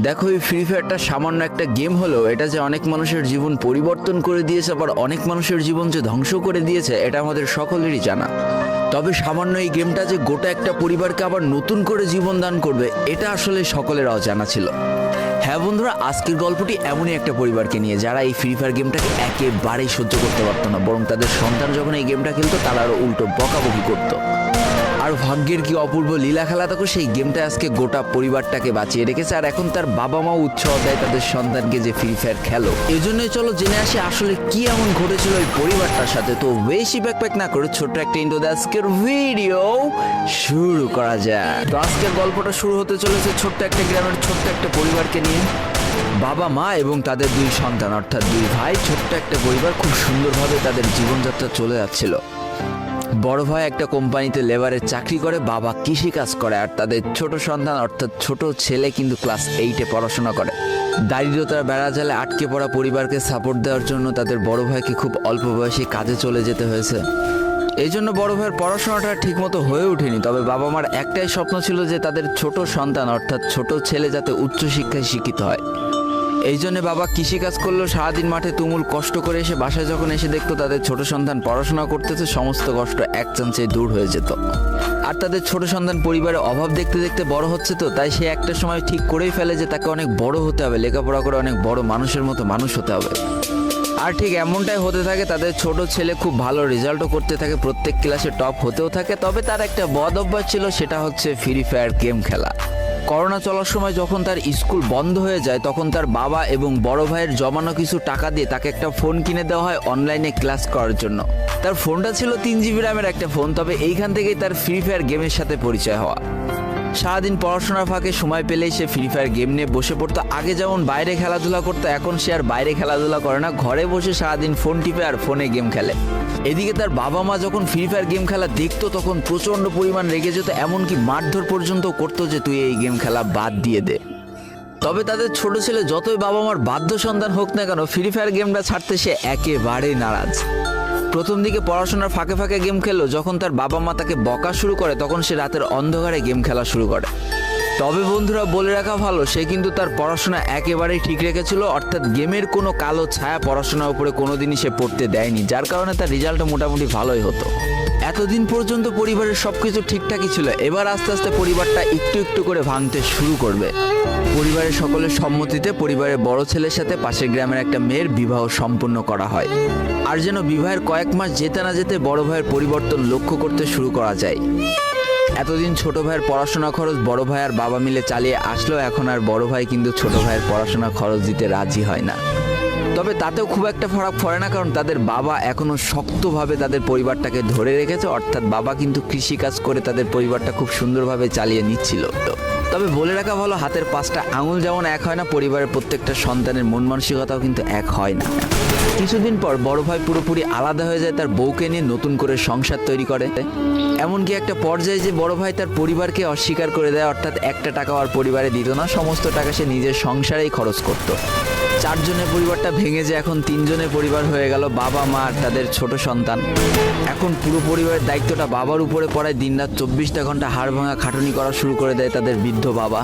দেখো, এই ফ্রি ফায়ারটা সামান্য একটা গেম হলেও এটা যে অনেক মানুষের জীবন পরিবর্তন করে দিয়েছে, আবার অনেক মানুষের জীবন যে ধ্বংস করে দিয়েছে, এটা আমাদের সকলেরই জানা। তবে সামান্য এই গেমটা যে গোটা একটা পরিবারকে আবার নতুন করে জীবন দান করবে, এটা আসলে সকলের অজানা ছিল। হ্যাঁ বন্ধুরা, আজকের গল্পটি এমনই একটা পরিবারকে নিয়ে যারা এই ফ্রি ফায়ার গেমটাকে একেবারেই সহ্য করতে পারতো না, বরং তাদের সন্তান যখন এই গেমটা খেলতো তারা আরও উল্টো বকাবকি করতো। আর ভাগ্যের কি অপূর্ব লীলা খেলা, তখন সেই গেমটা আজকে গোটা পরিবারটাকে বাঁচিয়ে রেখেছে। আর এখন তার বাবা মাও উৎসাহ দেয় তাদের সন্তানকে যে ফ্রি ফায়ার খেলো। এই জন্যই চলো জেনে আসি আসলে কি এমন ঘটেছিল ওই পরিবারটার সাথে। তো বেশি ব্যাকপ্যাক না করে ছোট্ট একটা ইন্ট্রো দিয়ে আজকের ভিডিও শুরু করা যায়। তো আজকের গল্পটা শুরু হতে চলেছে ছোট্ট একটা গ্রামের ছোট্ট একটা পরিবারকে নিয়ে। বাবা মা এবং তাদের দুই সন্তান অর্থাৎ দুই ভাই, ছোট্ট একটা পরিবার, খুব সুন্দরভাবে তাদের জীবনযাত্রা চলে যাচ্ছিল। বড় ভাই একটা কোম্পানিতে লেবারের চাকরি করে, বাবা কৃষিকাজ করে, আর তাদের ছোট সন্তান অর্থাৎ ছোট ছেলে কিন্তু ক্লাস 8-এ পড়াশোনা করে। দারিদ্রতার বেড়াজালে আটকে পড়া পরিবারকে সাপোর্ট দেওয়ার জন্য তাদের বড় ভাইকে খুব অল্প বয়সে কাজে চলে যেতে হয়েছে। এই জন্য বড় ভাইয়ের পড়াশোনাটা ঠিকমতো হয়ে ওঠেনি। তবে বাবা মার একটাই স্বপ্ন ছিল যে তাদের ছোট সন্তান অর্থাৎ ছোট ছেলে যাতে উচ্চশিক্ষায় শিক্ষিত হয়। এই জন্য বাবা কৃষিকাজ করলেও সারাদিন মাঠে তুমুল কষ্ট করে এসে বাসায় যখন এসে দেখতো তাদের ছোট সন্তান পড়াশোনা করতেছে, সমস্ত কষ্ট এক চান্সে দূর হয়ে যেত। আর তাদের ছোট সন্তান পরিবারের অভাব দেখতে দেখতে বড় হচ্ছে, তো তাই সে একটা সময় ঠিক করেই ফেলে যে তাকে অনেক বড় হতে হবে, লেখাপড়া করে অনেক বড় মানুষের মতো মানুষ হতে হবে। আর ঠিক এমনটাই হতে থাকে। তাদের ছোট ছেলে খুব ভালো রেজাল্টও করতে থাকে, প্রত্যেক ক্লাসে টপ হতেও থাকে। তবে তার একটা বদ অভ্যাস ছিল, সেটা হচ্ছে ফ্রি ফায়ার গেম খেলা। করোনা চলার সময় যখন তার স্কুল বন্ধ হয়ে যায়, তখন তার বাবা এবং বড় ভাইয়ের জমানো কিছু টাকা দিয়ে তাকে একটা ফোন কিনে দেওয়া হয় অনলাইনে ক্লাস করার জন্য। তার ফোনটা ছিল 3 GB র্যামের একটা ফোন। তবে এইখান থেকেই তার ফ্রি ফায়ার গেমের সাথে পরিচয় হওয়া। সারাদিন পড়াশোনার ফাঁকে সময় পেলেই সে ফ্রি ফায়ার গেম নিয়ে বসে পড়তো। আগে যেমন বাইরে খেলাধুলা করতো, এখন সে আর বাইরে খেলাধুলা করে না, ঘরে বসে সারাদিন ফোন টিপে আর ফোনে গেম খেলে। এদিকে তার বাবা মা যখন ফ্রি ফায়ার গেম খেলা দেখতো তখন প্রচণ্ড পরিমাণ রেগে যেত, এমনকি মারধর পর্যন্ত করতো যে তুই এই গেম খেলা বাদ দিয়ে দে। তবে তাদের ছোট ছেলে যতই বাবা মার বাধ্য সন্তান হোক না কেন, ফ্রি ফায়ার গেমটা ছাড়তে সে একেবারেই নারাজ। প্রথম দিকে পড়াশোনার ফাঁকে ফাঁকে গেম খেললো, যখন তার বাবা মা তাকে বকা শুরু করে তখন সে রাতের অন্ধকারে গেম খেলা শুরু করে। তবে বন্ধুরা, বলে রাখা ভালো, সে কিন্তু তার পড়াশোনা একেবারেই ঠিক রেখেছিল, অর্থাৎ গেমের কোনো কালো ছায়া পড়াশোনার উপরে কোনোদিনই সে পড়তে দেয়নি, যার কারণে তার রেজাল্টটা মোটামুটি ভালোই হতো। এতদিন পর্যন্ত পরিবারের সবকিছু ঠিকঠাকই ছিল। এবার আস্তে আস্তে পরিবারটা একটু একটু করে ভাঙতে শুরু করবে। পরিবারের সকলের সম্মতিতে পরিবারের বড় ছেলের সাথে পাশের গ্রামের একটা মেয়ের বিবাহ সম্পন্ন করা হয়। আর যেন বিবাহের কয়েক মাস যেতে না যেতে বড় ভাইয়ের পরিবর্তন লক্ষ্য করতে শুরু করা যায়। এতদিন ছোট ভাইয়ের পড়াশোনা খরচ বড় ভাই আর বাবা মিলে চালিয়ে আসলেও এখন আর বড় ভাই কিন্তু ছোট ভাইয়ের পড়াশোনা খরচ দিতে রাজি হয় না। তবে তাতেও খুব একটা ফারাক পড়ে না, কারণ তাদের বাবা এখনো শক্তভাবে তাদের পরিবারটাকে ধরে রেখেছে, অর্থাৎ বাবা কিন্তু কৃষিকাজ করে তাদের পরিবারটা খুব সুন্দরভাবে চালিয়ে নিচ্ছিল। তবে বলে রাখা ভালো, হাতের 5টা আঙুল যেমন এক হয় না, পরিবারের প্রত্যেকটা সন্তানের মন মানসিকতাও কিন্তু এক হয় না। কিছুদিন পর বড় ভাই পুরোপুরি আলাদা হয়ে যায়, তার বউকে নিয়ে নতুন করে সংসার তৈরি করে। এমনকি একটা পর্যায়ে যে বড় ভাই তার পরিবারকে অস্বীকার করে দেয়, অর্থাৎ একটা টাকাও আর পরিবারে দিত না, সমস্ত টাকা সে নিজের সংসারেই খরচ করত। 4 জনের পরিবারটা ভেঙে যায় এখন 3 জনের পরিবার হয়ে গেল, বাবা মা আর তাদের ছোট সন্তান। এখন পুরো পরিবারের দায়িত্বটা বাবার উপরে পড়ায়। দিনরাত 24টা ঘন্টা হাড় ভাঙা খাটুনি করা শুরু করে দেয় তাদের বৃদ্ধ বাবা।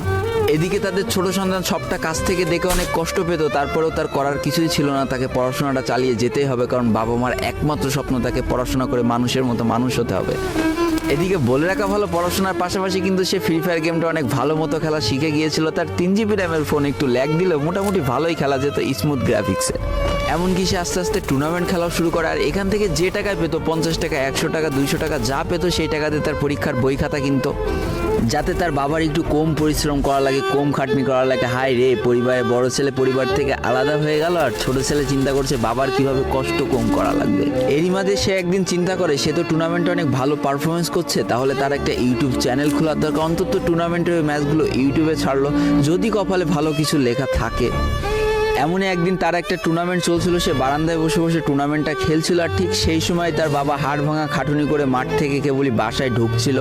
এদিকে তাদের ছোট সন্তান সবটা কাছ থেকে দেখে অনেক কষ্ট পেত, তারপরেও তার করার কিছুই ছিল না, তাকে পড়াশোনাটা চালিয়ে যেতেই হবে, কারণ বাবা মার একমাত্র স্বপ্ন তাকে পড়াশোনা করে মানুষের মতো মানুষ হতে হবে। এদিকে বলে রাখা ভালো, পড়াশোনার পাশাপাশি কিন্তু সে ফ্রি ফায়ার গেমটা অনেক ভালো মতো খেলা শিখে গিয়েছিল। তার 3 GB র্যামের ফোন একটু ল্যাগ দিলেও মোটামুটি ভালোই খেলা যেত স্মুথ গ্রাফিক্সে। এমনকি সে আস্তে আস্তে টুর্নামেন্ট খেলাও শুরু করে। আর এখান থেকে যে টাকায় পেতো, 50 টাকা, 100 টাকা, 200 টাকা যা পেতো, সেই টাকাতে তার পরীক্ষার বই খাতা কিনতো, যাতে তার বাবার একটু কম পরিশ্রম করা লাগে, কম খাটনি করা লাগে। হাই রে, পরিবারের বড় ছেলে পরিবার থেকে আলাদা হয়ে গেল, আর ছোট ছেলে চিন্তা করছে বাবার কিভাবে কষ্ট কম করা লাগবে। এরই মাঝে সে একদিন চিন্তা করে, সে তো টুর্নামেন্টে অনেক ভালো পারফরমেন্স করছে, তাহলে তার একটা ইউটিউব চ্যানেল খোলার দরকার, অন্তত টুর্নামেন্টের ওই ম্যাচগুলো ইউটিউবে ছাড়লো, যদি কপালে ভালো কিছু লেখা থাকে। এমনই একদিন তার একটা টুর্নামেন্ট চলছিল, সে বারান্দায় বসে বসে টুর্নামেন্টটা খেলছিল। আর ঠিক সেই সময় তার বাবা হাড় ভাঙা খাটুনি করে মাঠ থেকে কেবলই বাসায় ঢুকছিল।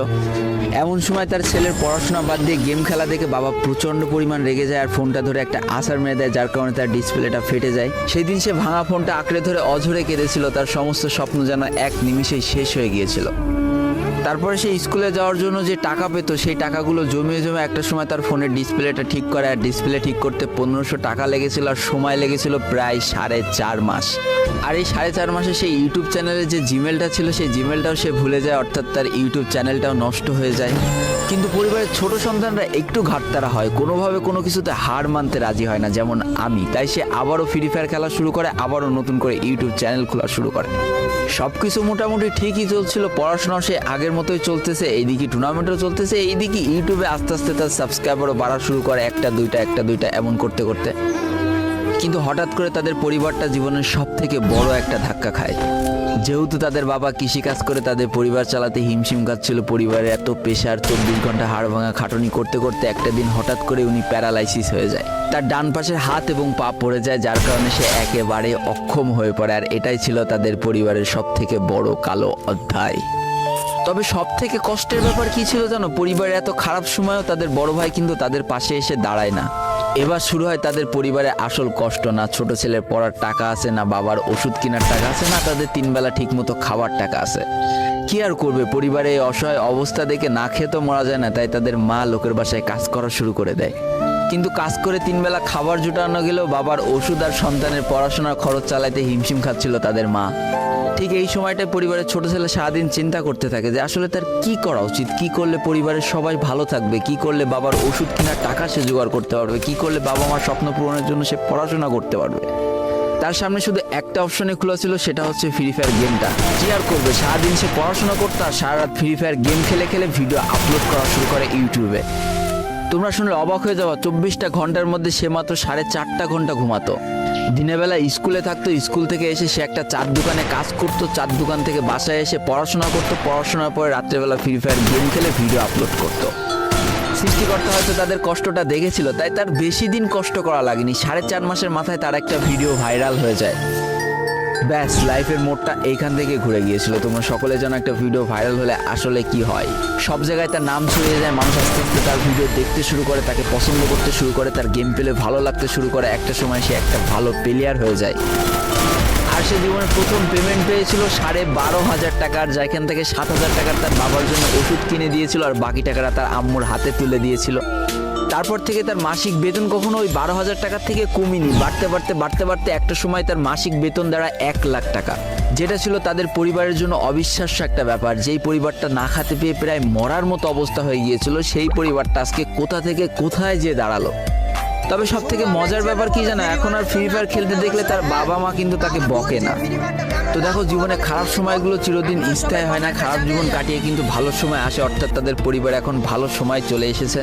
এমন সময় তার ছেলের পড়াশোনা বাদ দিয়ে গেম খেলা দেখে বাবা প্রচণ্ড পরিমাণ রেগে যায় আর ফোনটা ধরে একটা আছাড় মেরে দেয়, যার কারণে তার ডিসপ্লেটা ফেটে যায়। সেই দিন সে ভাঙা ফোনটা আঁকড়ে ধরে অঝরে কেঁদেছিল, তার সমস্ত স্বপ্ন যেন এক নিমিষেই শেষ হয়ে গিয়েছিল। তারপরে সে স্কুলে যাওয়ার জন্য যে টাকা পেত সেই টাকাগুলো জমিয়ে জমে একটা সময় তার ফোনের ডিসপ্লেটা ঠিক করে, আর ডিসপ্লে ঠিক করতে 1500 টাকা লেগেছিল, আর সময় লেগেছিল প্রায় 4.5 মাস। আর এই 4.5 মাসে সেই ইউটিউব চ্যানেলে যে জিমেলটা ছিল সেই জিমেলটাও সে ভুলে যায়, অর্থাৎ তার ইউটিউব চ্যানেলটাও নষ্ট হয়ে যায়। কিন্তু পরিবারের ছোট সন্তানরা একটু ঘাটতারা হয়, কোনোভাবে কোনো কিছুতে হার মানতে রাজি হয় না, যেমন আমি। তাই সে আবারও ফ্রি ফায়ার খেলা শুরু করে, আবারও নতুন করে ইউটিউব চ্যানেল খোলা শুরু করে। সব কিছু মোটামুটি ঠিকই চলছিল, পড়াশোনাও সে আগের মতোই চলতেছে, এইদিকে টুর্নামেন্টও চলতেছে, এইদিকে ইউটিউবে আস্তে আস্তে তার সাবস্ক্রাইবারও বাড়া শুরু করে, একটা দুইটা এমন করতে করতে। কিন্তু হঠাৎ করে তাদের পরিবারটা জীবনের সব থেকে বড় একটা ধাক্কা খায়। যেহেতু তাদের বাবা কৃষিকাজ করে তাদের পরিবার চালাতে হিমশিম খাচ্ছিল, পরিবারের এত প্রেশার, 24 ঘন্টা হাড় ভাঙা খাটুনি করতে করতে একটা দিন হঠাৎ করে উনি প্যারালাইসিস হয়ে যায়। তার ডান পাশের হাত এবং পা পড়ে যায়, যার কারণে সে একেবারে অক্ষম হয়ে পড়ে। আর এটাই ছিল তাদের পরিবারের সব থেকে বড় কালো অধ্যায়। তবে সব থেকে কষ্টের ব্যাপার কি ছিল জানো? পরিবারের এত খারাপ সময়ও তাদের বড় ভাই কিন্তু তাদের পাশে এসে দাঁড়ায় না। এবার শুরু হয় তাদের পরিবারের আসল কষ্ট। না ছোট ছেলের পড়ার টাকা আছে, না বাবার ওষুধ কেনার টাকা আছে, না তাদের 3 বেলা ঠিক মতো খাবার টাকা আছে। কি আর করবে, পরিবারে এই অসহায় অবস্থা দেখে না খেয়ে তো মরা যায় না, তাই তাদের মা লোকের বাসায় কাজ করা শুরু করে দেয়। কিন্তু কাজ করে 3 বেলা খাবার জোটানো গেলেও বাবার ওষুধ আর সন্তানের পড়াশোনার খরচ চালাইতে হিমশিম খাচ্ছিল তাদের মা। ঠিক এই সময়টায় পরিবারের ছোট ছেলে সারাদিন চিন্তা করতে থাকে যে আসলে তার কি করা উচিত, কি করলে পরিবারের সবাই ভালো থাকবে, কি করলে বাবার ওষুধ কেনার টাকা সে জোগাড় করতে পারবে, কি করলে বাবা মার স্বপ্ন পূরণের জন্য সে পড়াশোনা করতে পারবে। তার সামনে শুধু একটা অপশনে খোলা ছিল, সেটা হচ্ছে ফ্রি ফায়ার গেমটা। কি আর করবে, সারাদিন সে পড়াশোনা করতে আর সারা রাত ফ্রি ফায়ার গেম খেলে খেলে ভিডিও আপলোড করা শুরু করে ইউটিউবে। তোমরা শুনলে অবাক হয়ে যাওয়া, 24টা ঘন্টার মধ্যে সে মাত্র 4.5 ঘন্টা ঘুমাতো। দিনের বেলা স্কুলে থাকতো, স্কুল থেকে এসে সে একটা চার দোকানে কাজ করতো, চার দোকান থেকে বাসায় এসে পড়াশোনা করতো, পড়াশোনার পরে রাত্রেবেলা ফ্রি ফায়ার গেম খেলে ভিডিও আপলোড করতো। সৃষ্টিকর্তা হয়তো তাদের কষ্টটা দেখেছিল, তাই তার বেশি দিন কষ্ট করা লাগেনি। 4.5 মাসের মাথায় তার একটা ভিডিও ভাইরাল হয়ে যায়। ব্যাস, লাইফের মোড়টা এইখান থেকে ঘুরে গিয়েছিল। তোমরা সকলে জানো একটা ভিডিও ভাইরাল হলে আসলে কি হয়। সব জায়গায় তার নাম ছড়িয়ে যায়, মানুষ আস্তে আস্তে তার ভিডিও দেখতে শুরু করে, তাকে পছন্দ করতে শুরু করে, তার গেম পেলে ভালো লাগতে শুরু করে। একটা সময় সে একটা ভালো প্লেয়ার হয়ে যায়। আর সে জীবনের প্রথম পেমেন্ট পেয়েছিল 12,500 টাকার, যেখান থেকে 7,000 টাকার তার বাবার জন্য ওষুধ কিনে দিয়েছিল, আর বাকি টাকাটা তার আম্মুর হাতে তুলে দিয়েছিল। তারপর থেকে তার মাসিক বেতন কখনো ওই 12,000 টাকার থেকে কমেনি, বাড়তে বাড়তে একটা সময় তার মাসিক বেতন দাঁড়ায় 1 লাখ টাকা, যেটা ছিল তাদের পরিবারের জন্য অবিশ্বাস্য একটা ব্যাপার। যেই পরিবারটা না খেতে পেয়ে প্রায় মরার মতো অবস্থা হয়ে গিয়েছিল, সেই পরিবারটা আজকে কোথা থেকে কোথায় যেয়ে দাঁড়ালো। তবে সব থেকে মজার ব্যাপার কি জানো, এখন আর ফ্রি ফায়ার খেলতে দেখলে তার বাবা মা কিন্তু তাকে বকে না। তো দেখো, জীবনে খারাপ সময়গুলো চিরদিন স্থায়ী হয় না, খারাপ জীবন কাটিয়ে কিন্তু ভালো সময় আসে, অর্থাৎ তাদের পরিবার এখন ভালো সময় চলে এসেছে।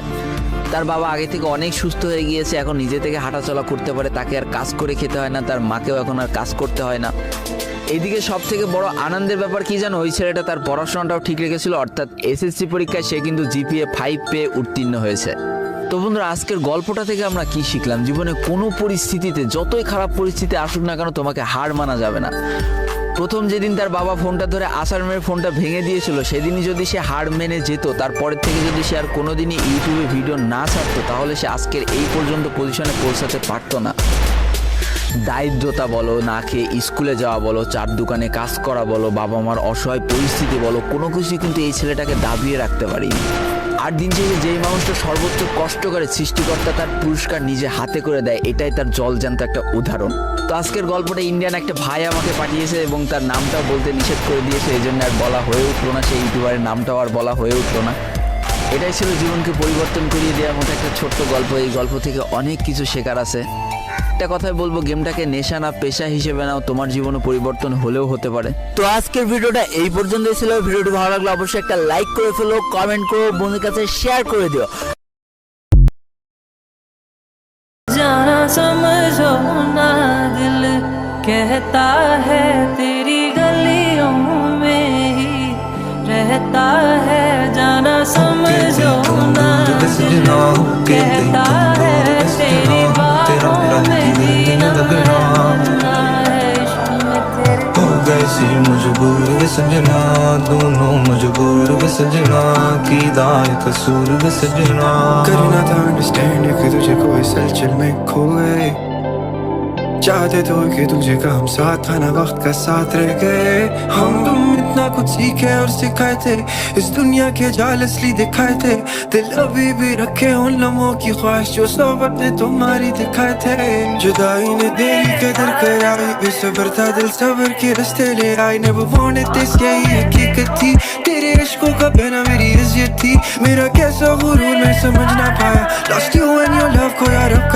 তার বাবা আগে থেকে অনেক সুস্থ হয়ে গিয়েছে, এখন নিজে থেকে হাঁটাচলা করতে পারে, তাকে আর কাজ করে খেতে হয় না, তার মাকেও এখন আর কাজ করতে হয় না। এইদিকে সব থেকে বড় আনন্দের ব্যাপার কি জানো, ওই ছেলেটা তার পড়াশোনাটাও ঠিক রেখেছিল, অর্থাৎ এসএসসি পরীক্ষায় সে কিন্তু জিপিএ 5 পেয়ে উত্তীর্ণ হয়েছে। তো বন্ধুরা, আজকের গল্পটা থেকে আমরা কি শিখলাম? জীবনে কোনো পরিস্থিতিতে, যতই খারাপ পরিস্থিতি আসুক না কেন, তোমাকে হার মানা যাবে না। প্রথম যেদিন তার বাবা ফোনটা ধরে আছাড় মেরে ফোনটা ভেঙে দিয়েছিল, সেদিনই যদি সে হার মেনে যেত, তারপরের থেকে যদি সে আর কোনোদিনই ইউটিউবে ভিডিও না ছাড়তো, তাহলে সে আজকের এই পর্যন্ত পজিশনে পৌঁছাতে পারতো না। দারিদ্রতা বলো, না খেয়ে স্কুলে যাওয়া বলো, চার দোকানে কাজ করা বলো, বাবা মার অসহায় পরিস্থিতি বলো, কোনো কিছুই কিন্তু এই ছেলেটাকে দাবিয়ে রাখতে পারেনি। আর দিন শেষে যেই মানুষটা সর্বোচ্চ কষ্ট করে, সৃষ্টিকর্তা তার পুরস্কার নিজে হাতে করে দেয়, এটাই তার জলজ্যান্ত একটা উদাহরণ। তো আজকের গল্পটা ইন্ডিয়ান একটা ভাই আমাকে পাঠিয়েছে এবং তার নামটাও বলতে নিষেধ করে দিয়েছে, এই জন্য আর বলা হয়ে উঠলো না, সেই ইউটিউবারের নামটাও আর বলা হয়ে উঠলো না। এটাই ছিল জীবনকে পরিবর্তন করিয়ে দেওয়ার মতো একটা ছোট্ট গল্প। এই গল্প থেকে অনেক কিছু শেখার আছে। একটা কথাই বলবো, গেমটাকে নেশা না পেশা হিসেবে নাও, তোমার জীবনে পরিবর্তন হলেও হতে পারে। তো আজকের ভিডিওটা এই পর্যন্তই ছিল। ভিডিওটি ভালো লাগলে অবশ্যই একটা লাইক করে ফেলো, কমেন্ট করো, বন্ধুদের কাছে শেয়ার করে দিও। जाना समझो ना, दिल कहता है तेरी गलियों में ही रहता है। जाना समझो ना, दिल कहता है तेरी बाहों में ही लगना है। हो गए सी मजबूर वे सजना, दोनों मजबूर वे सजना, की दाए कसूर वे सजना। करना था अंडरस्टैंड कि तुझे कोई सलचल में खो गए, चाहते तो कि तुझे का हम साथ खाना वक्त का साथ रह गए हम तुम इतना कुछ सीखे और सिखाए थे इस दुनिया के जाल असली दिखाए थे दिल अभी भी रखे उन लम्हों की ख्वाहिश जो सोबत ने तुम्हारी दिखाए थे जुदाई ने देरी कदर कराई बेसब्र था दिल सब्र के रास्ते ले आई never wanted this यही हकीकत थी तेरे इश्कों का बहना मेरी इज्जत थी मेरा कैसा गुरूर मैं समझ ना पाया lost you and your love खोया रब